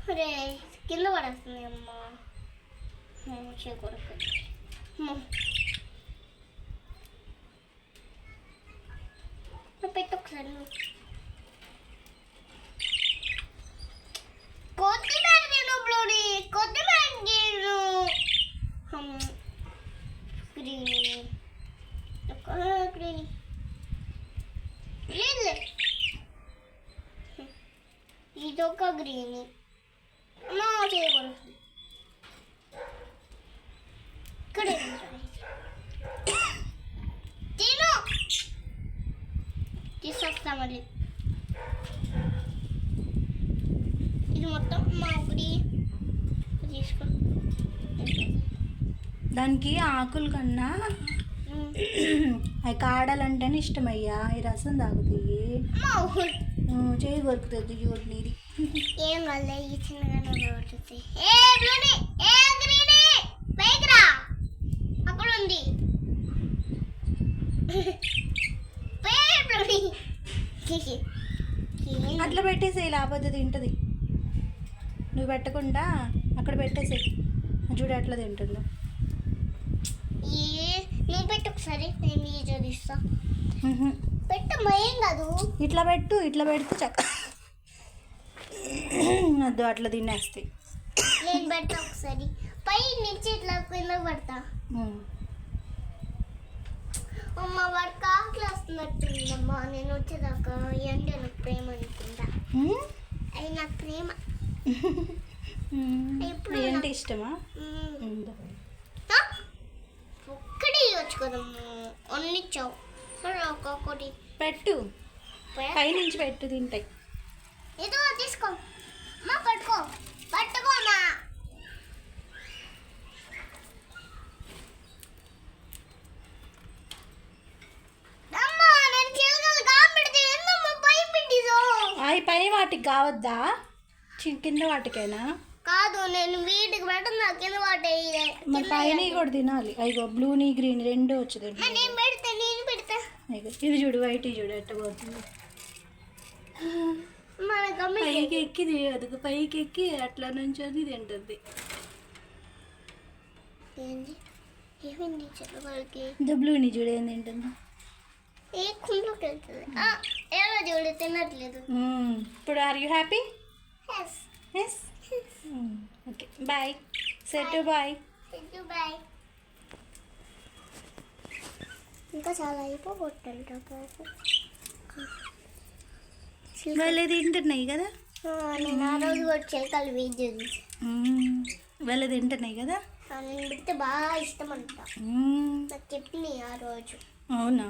అరే కింద పడేస్తుంది అమ్మా కొరకు పెట్టు ఒకసారి కొత్తిమీర తిను బ్లూడి కొత్తిమీర తిను గ్రీన్ గ్రీన్ ఇదొక గ్రీన్ అమ్మా చేయకూడదు ఇక్కడ తిను తీసుకొస్తా మళ్ళీ ఇది మొత్తం మా ఒకటి తీసుకో దానికి ఆకులు కన్నా అవి కాడాలంటేనే ఇష్టమయ్యా ఈ రసం తాగుతాయి చేయి కొరుకుతుంది చూడు నీది ఏం కాదు ఈ చిన్నగానే కొడుతుంది ఏ బ్లూని ఏ గ్రీని పైకి రా అక్కడ ఉంది బ్లూని అట్లా పెట్టేసేయి లేకపోతే తింటుంది నువ్వు పెట్టకుండా అక్కడ పెట్టేసేయి చూడు అట్లా తింటుందో నువ్వు పెట్టు ఒకసారి నేను ఈ చదివిస్తా పెట్టమ్మా ఏం కాదు ఇట్లా పెట్టు ఇట్లా పెడితే చక్క వద్దు అట్లా తినేస్తాయి నేను పెడతా ఒకసారి పై నుంచి ఇట్లా కింద పడతా అమ్మ వాడికి ఆకలి వస్తున్నట్టుందమ్మా నేను వచ్చేదాకా అంటే నాకు ప్రేమ అనుకుంటా అది నాకు ప్రేమ ఏంటి ఇష్టమా ఒక్కటి ఇవ్వచ్చు కదమ్మా అన్నిచ్చావు ఒక్కొక్కటి పెట్టు పై నుంచి పెట్టు తింటాయి ఏదో తీసుకో మా పట్టుకో పట్టుకోమా అవి పై వాటికి కావద్దా కింద వాటికైనా కాదు నేను వీటికి పెట్టను కింద వాటి మరి పైన కూడా తినాలి అయ్యో బ్లూని గ్రీన్ రెండు వచ్చింది నేను పెడతా ఇది చూడు వైట్ చూడు ఎట్ట పోతుంది పైకి ఎక్కి అది పైకి ఎక్కి అట్లా నుంచి అది తింటుంది బ్లూని చూడు ఏం తింటుంది ఏ కుండలోకి వెళ్తుంది ఎలా చూడు తినట్లేదు ఇప్పుడు are you happy yes okay bye set bye bye ఇంకా చాలా అయిపోగొట్టంట వాళ్ళు తింటున్నాయి కదా నేను ఆ రోజు కూడా చిలకలు వీడియో చూసి వాళ్ళు తింటున్నాయి కదా నేను పెడితే బాగా ఇష్టం అంట నాకు చెప్పింది ఆ రోజు అవునా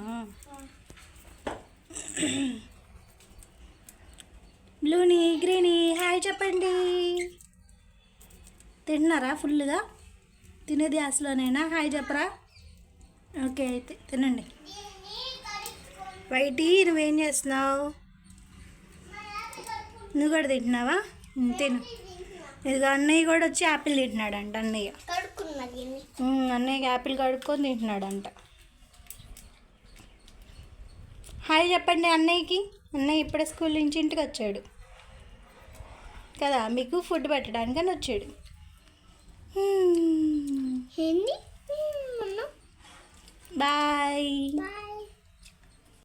బ్లూని గ్రీని హాయ్ చెప్పండి తిన్నారా ఫుల్గా తినేది అసలునేనా హాయ్ చెప్పరా ఓకే అయితే తినండి వైటీ నువ్వేం చేస్తున్నావు నువ్వు కూడా తింటున్నావా తిను ఇదిగో అన్నయ్య కూడా వచ్చి యాపిల్ తింటున్నాడంట అన్నయ్య అన్నయ్యకి యాపిల్ కడుక్కొని తింటున్నాడంట హాయ్ చెప్పండి అన్నయ్యకి అన్నయ్య ఇప్పుడే స్కూల్ నుంచి ఇంటికి వచ్చాడు కదా మీకు ఫుడ్ పెట్టడానికని వచ్చాడు బాయ్.